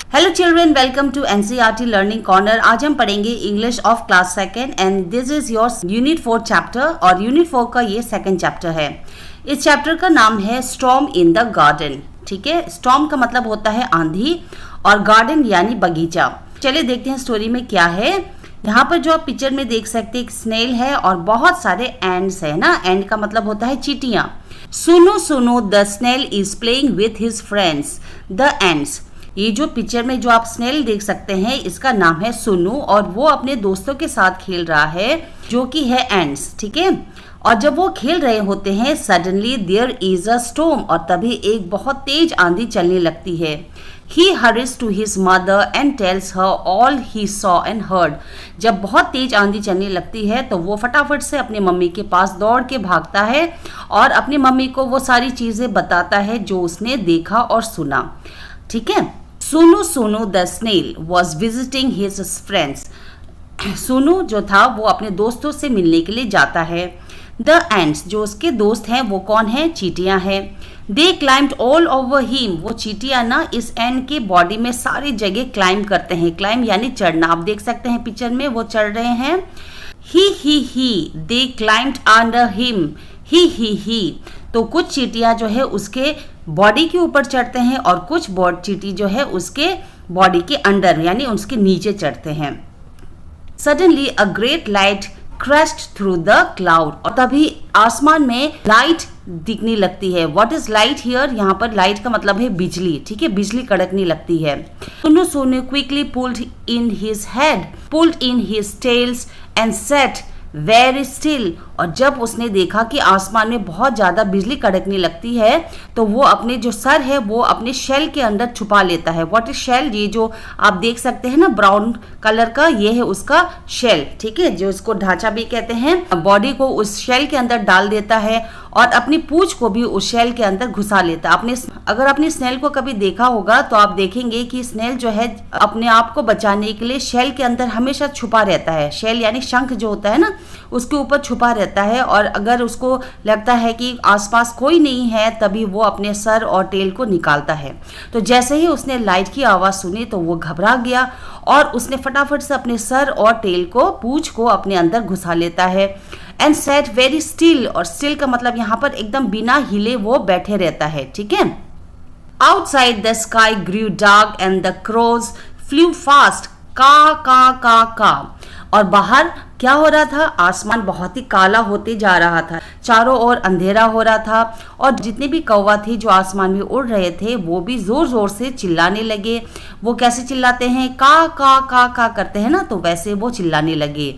Hello children, welcome to NCERT learning corner. आज हम पढ़ेंगे English of class second and this is your unit 4 chapter और unit 4 का ये सेकेंड चैप्टर है। इस चैप्टर का नाम है स्टॉर्म इन द गार्डन। ठीक है, स्टॉर्म का मतलब होता है आंधी और गार्डन यानी बगीचा। चलिए देखते हैं स्टोरी में क्या है। यहाँ पर जो आप पिक्चर में देख सकते हैं एक स्नेल है और बहुत सारे एंड्स है ना। एंड का मतलब होता है चींटियां। Sonu Sonu the snail is playing with his friends the ants. ये जो पिक्चर में जो आप स्नेल देख सकते हैं इसका नाम है सुनू और वो अपने दोस्तों के साथ खेल रहा है जो कि है एंड्स। ठीक है, और जब वो खेल रहे होते हैं suddenly there is a storm और तभी एक बहुत तेज आंधी चलने लगती है। He hurries to his mother and tells her all he saw and heard. जब बहुत तेज आंधी चलने लगती है तो वो फटाफट से अपनी मम्मी के पास दौड़ के भागता है और अपनी मम्मी को वो सारी चीजें बताता है जो उसने देखा और सुना। ठीक है, Sonu Sonu the snail was visiting his friends. Sonu जो था वो अपने दोस्तों से मिलने के लिए जाता है। द एंड्स जो उसके दोस्त हैं वो कौन है? चींटियां हैं। दे क्लाइम्ड ऑल ओवर हिम। वो चींटियां ना इस एंड के बॉडी में सारी जगह क्लाइम करते हैं। क्लाइम यानी चढ़ना। आप देख सकते हैं पिक्चर में वो चढ़ रहे हैं। ही दे क्लाइम्ड अंडर हिम। ही तो कुछ चींटियां जो है उसके बॉडी के ऊपर चढ़ते हैं और कुछ चींटी जो है उसके बॉडी के अंडर यानी उसके नीचे चढ़ते हैं। Suddenly a great light crashed through the cloud और तभी आसमान में लाइट दिखने लगती है। What is light here? यहाँ पर लाइट का मतलब है बिजली। ठीक है, बिजली कड़कने लगती है। सुनो सुनो quickly pulled in his tails and sat very still। और जब उसने देखा कि आसमान में बहुत ज़्यादा बिजली कड़कने लगती है तो वो अपने जो सर है वो अपने शेल के अंदर छुपा लेता है। What is shell? ये जो आप देख सकते हैं ना ब्राउन कलर का, ये है उसका शेल। ठीक है, जो इसको ढांचा भी कहते हैं। बॉडी को उस शेल के अंदर डाल देता है और अपनी पूंछ को भी उस शेल के अंदर घुसा लेता है। अगर आपने स्नेल को कभी देखा होगा तो आप देखेंगे कि स्नेल जो है अपने आप को बचाने के लिए शेल के अंदर हमेशा छुपा रहता है। शेल यानी शंख जो होता है ना उसके ऊपर छुपा रहता है और अगर उसको लगता है कि आसपास कोई नहीं है तभी वो अपने सर और टेल को निकालता है। तो जैसे ही उसने लाइट की आवाज़ सुनी तो वो घबरा गया और उसने फटाफट से अपने सर और टेल को पूंछ को अपने अंदर घुसा लेता है। एंड सेट वेरी स्टिल और स्टिल का मतलब यहाँ पर एकदम बिना हिले वो बैठे रहता है। ठीक है, outside the sky grew dark and the crows flew fast का और बाहर क्या हो रहा था? आसमान बहुत ही काला होते जा रहा था। चारों ओर अंधेरा हो रहा था और जितने भी कौवा थे जो आसमान में उड़ रहे थे वो भी जोर जोर से चिल्लाने लगे। वो कैसे चिल्लाते हैं? का करते हैं ना, तो वैसे वो चिल्लाने लगे।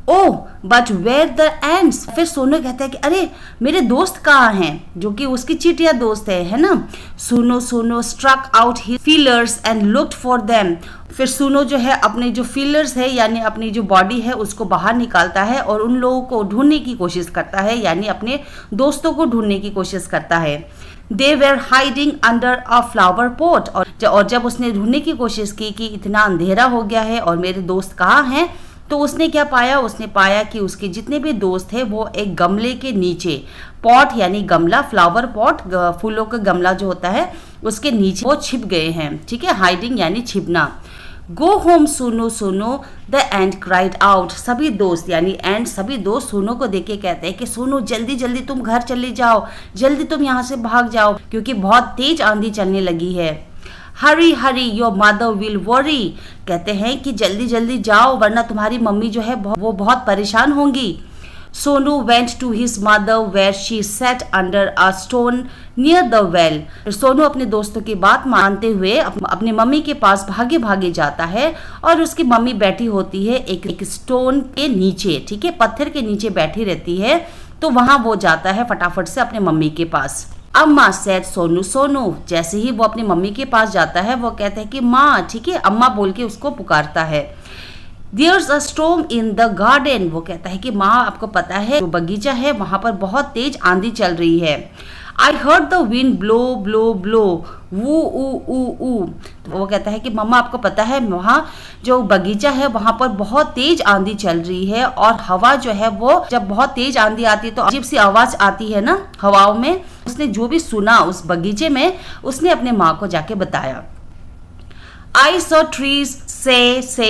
Oh but where the ants. फिर सोनू कहता है कि अरे मेरे दोस्त कहाँ हैं, जो कि उसकी चींटियां दोस्त है ना। Sonu struck out his feelers and looked for them. फिर सुनो जो है अपने जो फीलर्स है यानी अपनी जो बॉडी है उसको बाहर निकालता है और उन लोगों को ढूंढने की कोशिश करता है यानी अपने दोस्तों को ढूंढने की कोशिश करता है। They were hiding under a flower pot. और जब उसने ढूंढने की कोशिश की कि इतना अंधेरा हो गया है और मेरे दोस्त कहाँ हैं, तो उसने क्या पाया? उसने पाया कि उसके जितने भी दोस्त हैं वो एक गमले के नीचे, पॉट यानी गमला, फ्लावर पॉट फूलों का गमला जो होता है उसके नीचे वो छिप गए हैं। ठीक है, हाइडिंग यानी छिपना। गो होम सुनो द एंड क्राइड आउट। सभी दोस्त यानी एंड सभी दोस्त सोनू को देख के कहते हैं कि सोनू जल्दी जल्दी तुम घर चले जाओ, जल्दी तुम यहाँ से भाग जाओ क्योंकि बहुत तेज आंधी चलने लगी है। हरी योर मदर विल वरी। कहते हैं कि जल्दी जल्दी जाओ वरना तुम्हारी मम्मी जो है वो बहुत परेशान होंगी। Sonu went to his mother where she sat under a stone near the well. Sonu अपने दोस्तों की बात मानते हुए अपनी मम्मी के पास भागे भागे जाता है और उसकी मम्मी बैठी होती है एक स्टोन के नीचे। ठीक है, पत्थर के नीचे बैठी रहती है। तो वहां वो जाता है फटाफट से अपने मम्मी के पास। अम्मा सेड सोनू। जैसे ही वो अपनी मम्मी के पास जाता है वो कहता है कि माँ। ठीक है, अम्मा बोल के उसको पुकारता है। There's a storm in the garden। वो कहता है कि माँ आपको पता है जो बगीचा है वहां पर बहुत तेज आंधी चल रही है। I heard the wind blow वू ऊ। तो वो कहता है कि मम्मा आपको पता है वहाँ जो बगीचा है वहां पर बहुत तेज आंधी चल रही है और हवा जो है वो जब बहुत तेज आंधी आती है तो अजीब सी आवाज आती है ना हवाओं में। उसने जो भी सुना उस बगीचे में उसने अपने माँ को जाके बताया। आई सॉ ट्रीज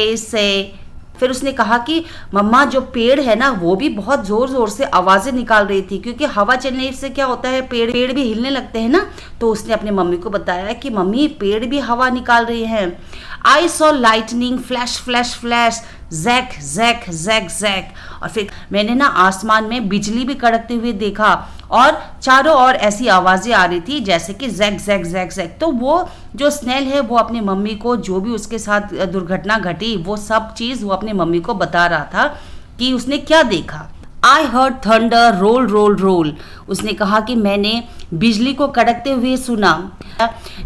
से। फिर उसने कहा कि मम्मा जो पेड़ है ना वो भी बहुत जोर जोर से आवाजें निकाल रही थी, क्योंकि हवा चलने से क्या होता है, पेड़ भी हिलने लगते हैं ना। तो उसने अपने मम्मी को बताया कि मम्मी पेड़ भी हवा निकाल रही हैं। I saw lightning flash flash flash, jack jack jack jack. और फिर मैंने ना आसमान में बिजली भी कड़कते हुए देखा और चारों ओर ऐसी आवाजें आ रही थी जैसे कि जैक जैक जैक जैक। तो वो जो स्नेल है वो अपने मम्मी को जो भी उसके साथ दुर्घटना घटी वो सब चीज वो अपने मम्मी को बता रहा था कि उसने क्या देखा। I heard thunder roll roll roll. उसने कहा कि मैंने बिजली को कड़कते हुए सुना,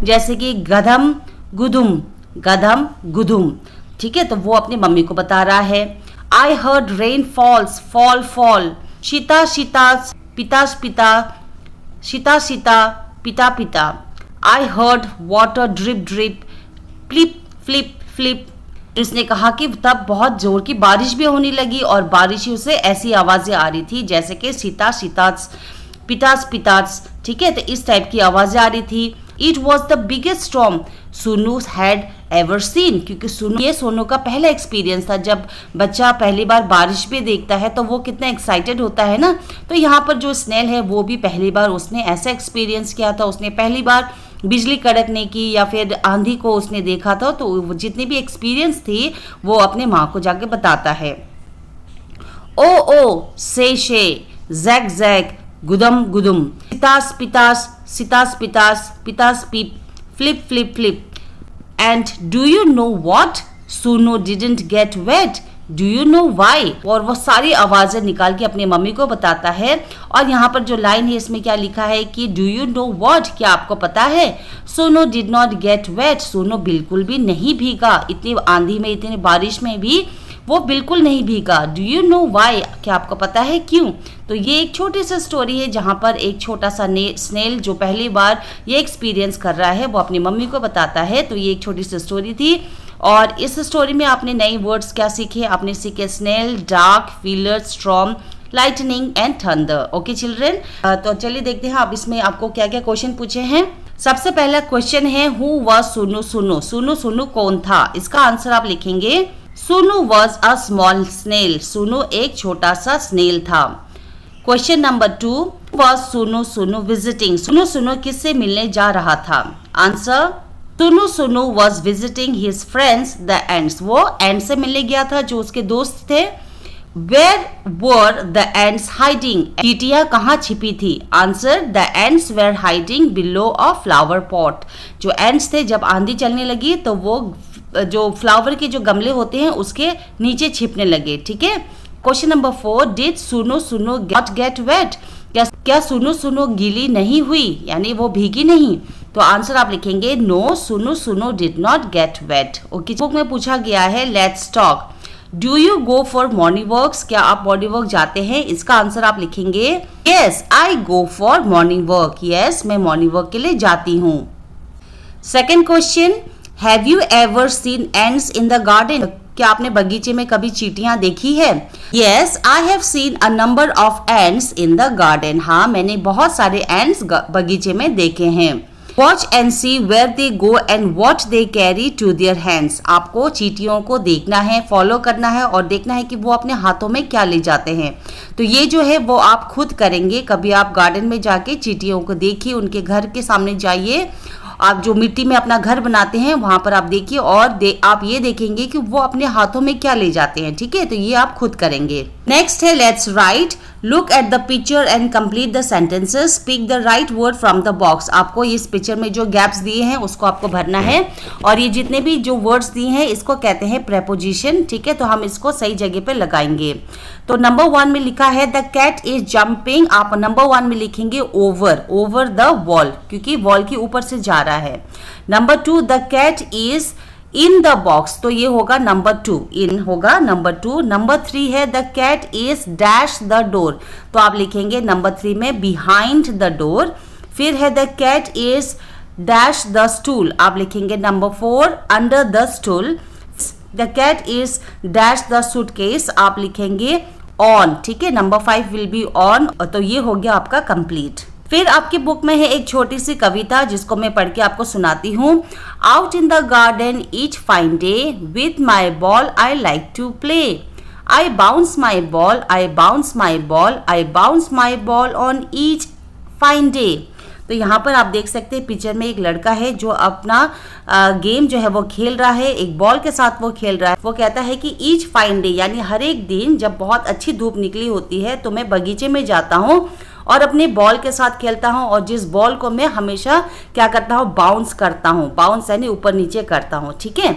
जैसे कि गधम गुदुम गधम गुदुम। ठीक है, तो वो अपनी मम्मी को बता रहा है। I heard rain falls fall fall, शीता शीता पिता पिता, शीता शीता पिता पिता। I heard water drip drip, flip flip flip. उसने कहा कि तब बहुत जोर की बारिश भी होने लगी और बारिशों से ऐसी आवाजें आ रही थी जैसे कि सीता सीतास पितास पितास। ठीक है, तो इस टाइप की आवाजें आ रही थी। It was the biggest storm Sonu had ever seen, क्योंकि सोनू का पहला एक्सपीरियंस था। जब बच्चा पहली बार बारिश भी देखता है तो वो कितना एक्साइटेड होता है ना। तो यहाँ पर जो स्नेल है वो भी पहली बार उसने ऐसा एक्सपीरियंस किया था। उसने पहली बार बिजली कड़कने की या फिर आंधी को उसने देखा था। तो जितनी भी एक्सपीरियंस थी वो अपने माँ को जाके बताता है। ओ से जैक जैक गुदम गुदुम, पितास पितास सितास पितास पितास पीप, flip flip flip. And do you know what, Sonu didn't get wet, do you know why. और वो सारी आवाजें निकाल के अपनी मम्मी को बताता है। और यहाँ पर जो लाइन है इसमें क्या लिखा है कि डू यू नो वॉट, क्या आपको पता है। Sonu did not get wet, Sonu बिल्कुल भी नहीं भीगा। इतनी आंधी में इतनी बारिश में भी वो बिल्कुल नहीं भीगा। डू यू नो वाई, क्या आपको पता है क्यों। तो ये एक छोटी सी स्टोरी है जहाँ पर एक छोटा सा स्नेल जो पहली बार ये एक्सपीरियंस कर रहा है वो अपनी मम्मी को बताता है। तो ये एक छोटी सी स्टोरी थी। और इस स्टोरी में आपने नए वर्ड्स क्या सीखे, आपने सीखे snail, dark, feeler, storm, lightning and thunder. Okay children, तो चलिए देखते हैं अब इसमें आपको क्या क्या क्वेश्चन पूछे हैं। सबसे पहला क्वेश्चन है हु वाज सोनू सोनू, सोनू सोनू कौन था। इसका आंसर आप लिखेंगे Sonu was a small snail, Sonu एक छोटा सा स्नेल था। Question number 2, was Sonu Sonu visiting, Sonu Sonu किससे मिलने जा रहा था। Answer Sonu Sonu was visiting his friends the ants, वो एंड से मिलने गया था जो उसके दोस्त थे। Where were the ants hiding, चींटियां कहाँ छिपी थी। Answer the ants were hiding below a flower pot, जो एंड्स थे जब आंधी चलने लगी तो वो जो फ्लावर के जो गमले होते हैं उसके नीचे छिपने लगे। ठीक है। Question number 4, did Sonu Sonu not get wet, क्या सोनू सोनू गीली नहीं हुई, यानी वो भीगी नहीं। तो आंसर आप लिखेंगे no, Sonu Sonu did not get wet. Okay, book में पूछा गया है let's talk, do you go for morning walks, क्या आप मॉर्निंग वॉक जाते हैं। इसका आंसर आप लिखेंगे yes I go for morning walk, yes मैं मॉर्निंग वॉक के लिए जाती हूँ। Second question, have you ever seen ants in the garden, क्या आपने बगीचे में कभी चींटियां देखी है। Yes I have seen a number of ants in the garden, हाँ मैंने बहुत सारे एंड्स बगीचे में देखे हैं। Watch and see where they go and what they carry to their hands, आपको चींटियों को देखना है, फॉलो करना है और देखना है कि वो अपने हाथों में क्या ले जाते हैं। तो ये जो है वो आप खुद करेंगे। कभी आप गार्डन में जाके चींटियों को देखिए, उनके घर के सामने जाइए, आप जो मिट्टी में अपना घर बनाते हैं वहां पर आप देखिए और आप ये देखेंगे कि वो अपने हाथों में क्या ले जाते हैं। ठीक है, तो ये आप खुद करेंगे। नेक्स्ट है let's write, look at the picture and complete the sentences, speak the right word from the box. आपको इस पिक्चर में जो गैप्स दिए हैं उसको आपको भरना है और ये जितने भी जो वर्ड्स दिए हैं इसको कहते हैं प्रेपोजिशन। ठीक है, तो हम इसको सही जगह पे लगाएंगे। तो नंबर 1 में लिखा है द कैट इज जंपिंग, आप नंबर 1 में लिखेंगे ओवर द वॉल, क्योंकि वॉल के ऊपर से जा रहा है। Number 2, the cat is in the box, तो ये होगा नंबर 2, इन होगा नंबर 2। नंबर 3 है the cat is dash the door, तो आप लिखेंगे नंबर 3 में बिहाइंड द डोर। फिर है the cat is dash the stool, आप लिखेंगे number 4 under the stool. The cat is dash the suitcase, आप लिखेंगे ऑन। ठीक है, नंबर 5 विल बी ऑन। तो ये हो गया आपका कंप्लीट। फिर आपकी बुक में है एक छोटी सी कविता जिसको मैं पढ़ के आपको सुनाती हूँ। Out in the garden each fine day with my ball I like to play. I bounce my ball, I bounce my ball, I bounce my ball on each fine day. तो यहाँ पर आप देख सकते हैं पिक्चर में एक लड़का है जो अपना गेम जो है वो खेल रहा है, एक बॉल के साथ वो खेल रहा है। वो कहता है कि ईच फाइन डे यानी हर एक दिन जब बहुत अच्छी धूप निकली होती है तो मैं बगीचे में जाता हूँ और अपने बॉल के साथ खेलता हूँ, और जिस बॉल को मैं हमेशा क्या करता हूँ, बाउंस करता हूँ। बाउंस यानी ऊपर नीचे करता हूँ, ठीक है।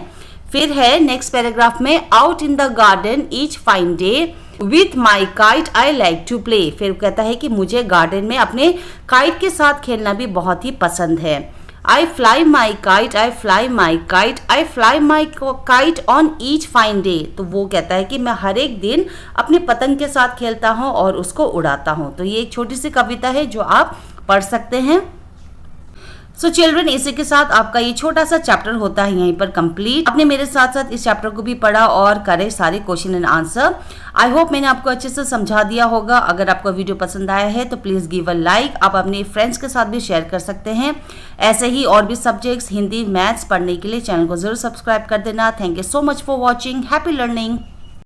फिर है नेक्स्ट पैराग्राफ में, out in the garden each fine day with my kite I like to play. फिर कहता है कि मुझे गार्डन में अपने काइट के साथ खेलना भी बहुत ही पसंद है। आई fly my kite, I fly my kite, I fly my kite on each fine day. तो वो कहता है कि मैं हर एक दिन अपने पतंग के साथ खेलता हूँ और उसको उड़ाता हूँ। तो ये एक छोटी सी कविता है जो आप पढ़ सकते हैं। सो चिल्ड्रन, इसी के साथ आपका ये छोटा सा चैप्टर होता है यहीं पर कंप्लीट। आपने मेरे साथ साथ इस चैप्टर को भी पढ़ा और करे सारे question and answer. I hope मैंने आपको अच्छे से समझा दिया होगा। अगर आपको वीडियो पसंद आया है तो प्लीज़ गिव अ लाइक। आप अपने फ्रेंड्स के साथ भी शेयर कर सकते हैं। ऐसे ही और भी सब्जेक्ट्स हिंदी मैथ्स पढ़ने के लिए चैनल को जरूर सब्सक्राइब कर देना। Thank you so much for watching. Happy learning.